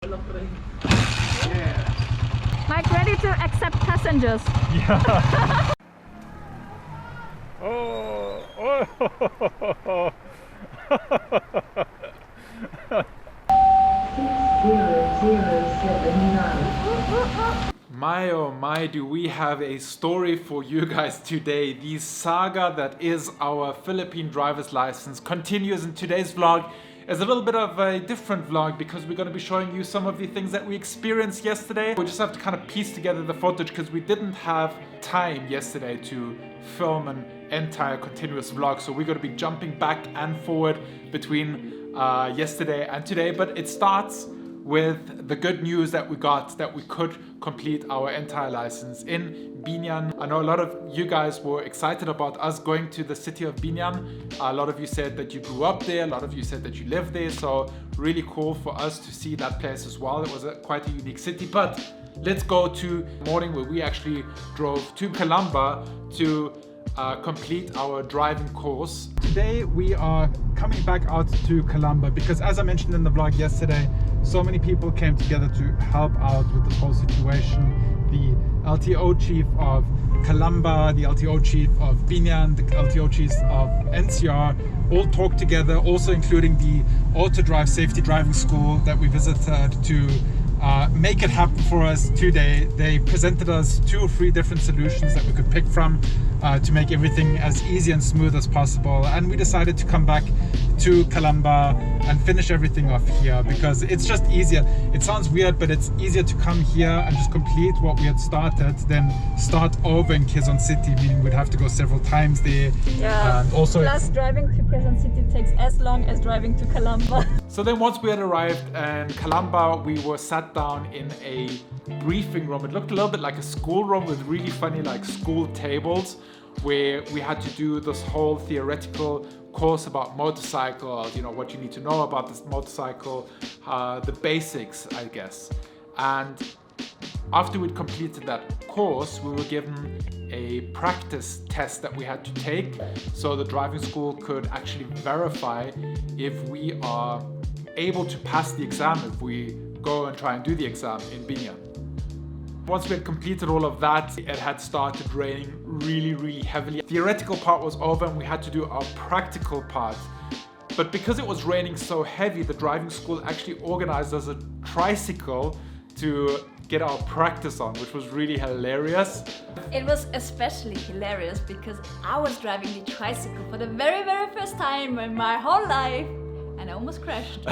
Yeah. Mike, ready to accept passengers? Yeah. Oh. 60079. My oh my, do we have a story for you guys today. The saga that is our Philippine driver's license continues, in today's vlog is a little bit of a different vlog because we're going to be showing you some of the things that we experienced yesterday. We just have to kind of piece together the footage because we didn't have time yesterday to film an entire continuous vlog, so we're going to be jumping back and forward between yesterday and today. But it starts with the good news that we got, that we could complete our entire license in Biñan. I know a lot of you guys were excited about us going to the city of Biñan. A lot of you said that you grew up there, a lot of you said that you live there, so really cool for us to see that place as well. It was quite a unique city. But let's go to the morning where we actually drove to Calamba to complete our driving course. Today we are coming back out to Calamba because, as I mentioned in the vlog yesterday, so many people came together to help out with this whole situation. The LTO chief of Calamba, the LTO chief of Biñan, the LTO chiefs of NCR all talked together, also including the Auto Drive Safety Driving School that we visited to make it happen for us today. They presented us 2 or 3 different solutions that we could pick from to make everything as easy and smooth as possible, and we decided to come back to Calamba and finish everything off here because it's just easier. It sounds weird, but it's easier to come here and just complete what we had started than start over in Quezon City, meaning we'd have to go several times there. Yeah, and also plus driving to Quezon City takes as long as driving to Calamba. So then once we had arrived in Calamba, we were sat down in a briefing room. It looked a little bit like a school room with really funny like school tables, where we had to do this whole theoretical course about motorcycles, you know, what you need to know about this motorcycle, the basics, I guess. And after we'd completed that course, we were given a practice test that we had to take, so the driving school could actually verify if we are able to pass the exam if we go and try and do the exam in Biñan. Once we had completed all of that, it had started raining really heavily. The theoretical part was over and we had to do our practical part. But because it was raining so heavy, the driving school actually organized us a tricycle to get our practice on, which was really hilarious. It was especially hilarious because I was driving the tricycle for the very first time in my whole life, and I almost crashed.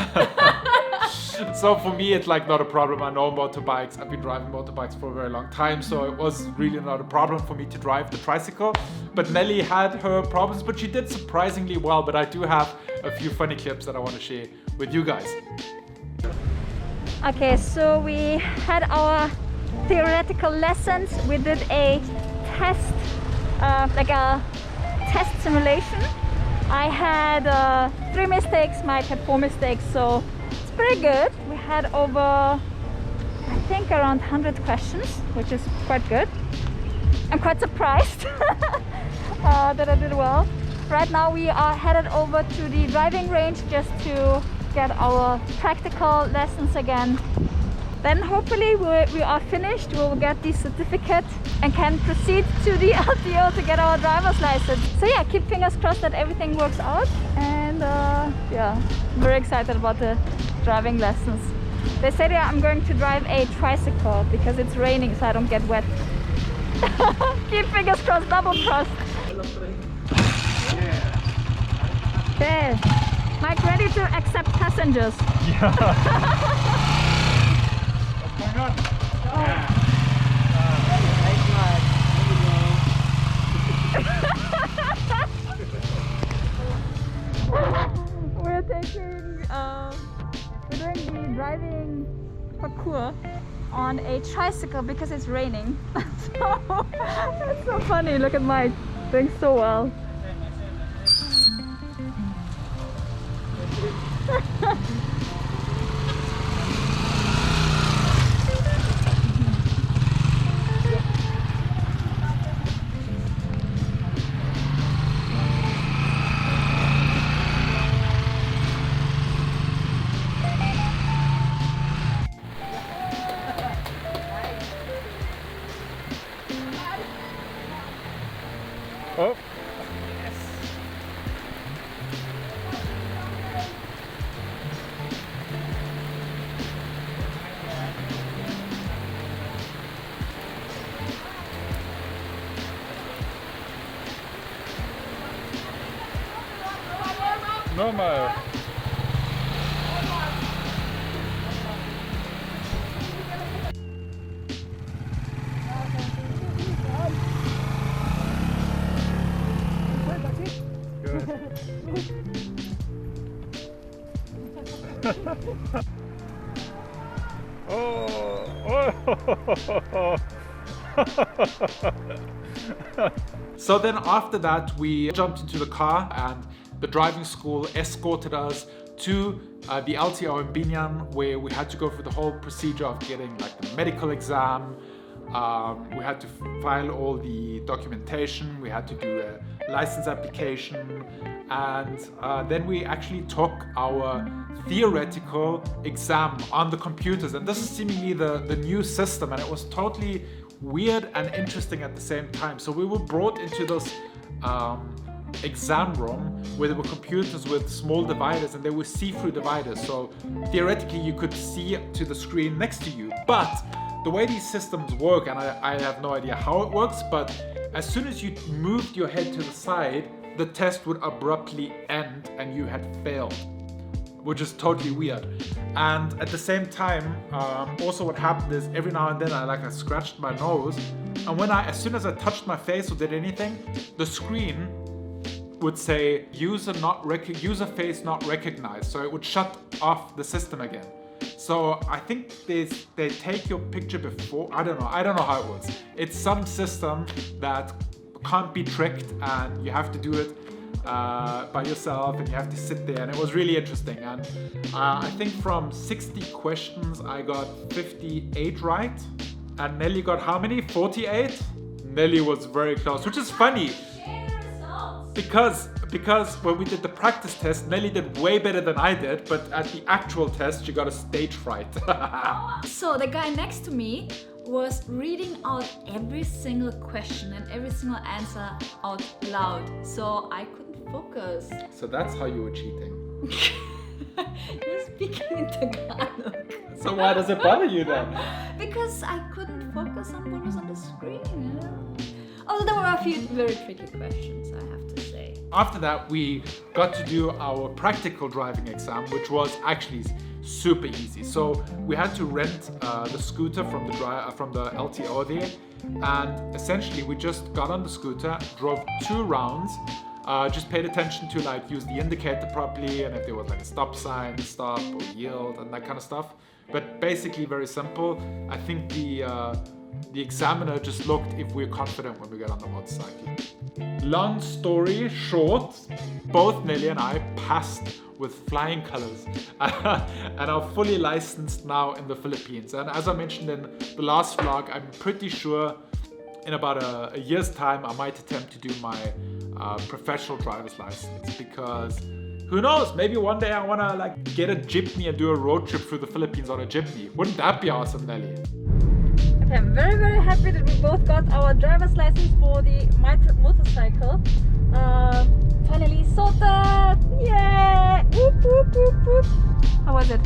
So for me, it's like not a problem. I know motorbikes. I've been driving motorbikes for a very long time, so it was really not a problem for me to drive the tricycle. But Nelly had her problems, but she did surprisingly well. But I do have a few funny clips that I want to share with you guys. Okay, so we had our theoretical lessons. We did a test, like a test simulation. I had 3 mistakes, Mike had 4 mistakes, so it's pretty good. We had over, I think, around 100 questions, which is quite good. I'm quite surprised that I did well. Right now we are headed over to the driving range just to get our practical lessons again. Then hopefully we are finished, we will get the certificate and can proceed to the LTO to get our driver's license. So yeah, keep fingers crossed that everything works out, and yeah, very excited about the driving lessons. They said yeah, I'm going to drive a tricycle because it's raining so I don't get wet. Keep fingers crossed, double crossed. Okay. Mike, ready to accept passengers? Yeah. What's going on? Yeah. We're doing the driving parkour on a tricycle because it's raining. So that's so funny. Look at Mike doing so well. Oh. Normal. So then after that we jumped into the car and the driving school escorted us to the LTO in Binyan, where we had to go through the whole procedure of getting like the medical exam. We had to file all the documentation, we had to do a license application, and then we actually took our theoretical exam on the computers. And this is seemingly the new system, and it was totally weird and interesting at the same time. So we were brought into this exam room where there were computers with small dividers, and they were see-through dividers, so theoretically you could see to the screen next to you. But the way these systems work, and I have no idea how it works, but as soon as you moved your head to the side, the test would abruptly end and you had failed, which is totally weird. And at the same time, also what happened is every now and then I scratched my nose, and as soon as I touched my face or did anything, the screen would say user face not recognized, so it would shut off the system again. So I think they take your picture before, I don't know how it works. It's some system that can't be tricked, and you have to do it by yourself, and you have to sit there, and it was really interesting. And I think from 60 questions I got 58 right, and Nelly got how many? 48? Nelly was very close, which is funny. Because when we did the practice test, Nelly did way better than I did, but at the actual test, she got a stage fright. So the guy next to me was reading out every single question and every single answer out loud, so I couldn't focus. So that's how you were cheating. You're speaking in Tagalog. So why does it bother you then? Because I couldn't focus on what was on the screen. Although there were a few very tricky questions, I have to say. After that, we got to do our practical driving exam, which was actually super easy. So we had to rent the scooter from the LTO there, and essentially we just got on the scooter, drove 2 rounds, just paid attention to use the indicator properly, and if there was a stop sign, stop or yield and that kind of stuff. But basically very simple. I think the examiner just looked if we're confident when we get on the motorcycle. Long story short, both Nelly and I passed with flying colors and are fully licensed now in the Philippines. And as I mentioned in the last vlog, I'm pretty sure in about a year's time I might attempt to do my professional driver's license, because who knows, maybe one day I want to get a jeepney and do a road trip through the Philippines on a jeepney. Wouldn't that be awesome, Nelly? Okay, I'm very, very happy that we both got our driver's license for the motorcycle. Finally sorted! Yeah! Whoop, whoop, whoop, whoop. How was it?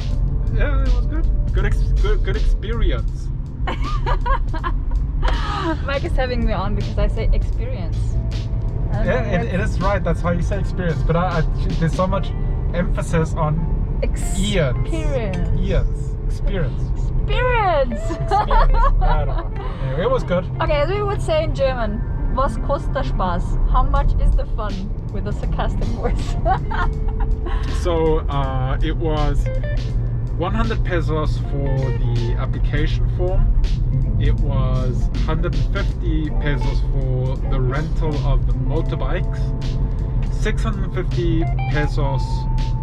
Yeah, it was good. Good experience. Mike is having me on because I say experience. Yeah, it is right. That's how you say experience. But there's so much emphasis on experience. Experience. I don't know. Anyway, it was good. Okay, as we would say in German, was kostet der Spaß? How much is the fun? With a sarcastic voice. So it was 100 pesos for the application form. It was 150 pesos for the rental of the motorbikes. 650 pesos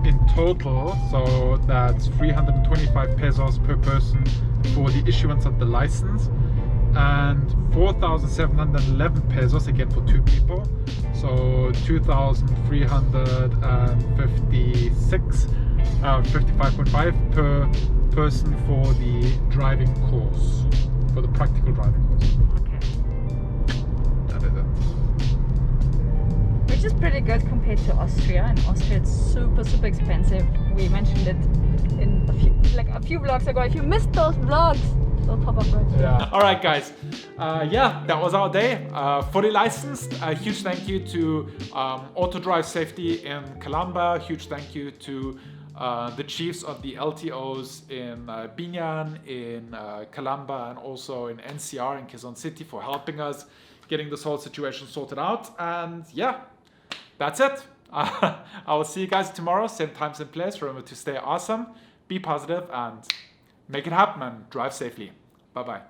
in total, so that's 325 pesos per person for the issuance of the license, and 4,711 pesos again for 2 people, so 2,356, 55.5 per person for the driving course, for the practical driving course. Okay. That is it. which is pretty good compared to Austria. In Austria, it's super, super expensive. We mentioned it in a few vlogs ago. If you missed those vlogs, they'll pop up right here. Yeah. All right, guys. Yeah, that was our day. Fully licensed. A huge thank you to Auto Drive Safety in Calamba. Huge thank you to the chiefs of the LTOs in Binyan, in Calamba, and also in NCR in Quezon City for helping us getting this whole situation sorted out. And yeah, that's it. I will see you guys tomorrow, same time, same place. Remember to stay awesome, be positive, and make it happen, and drive safely. Bye-bye.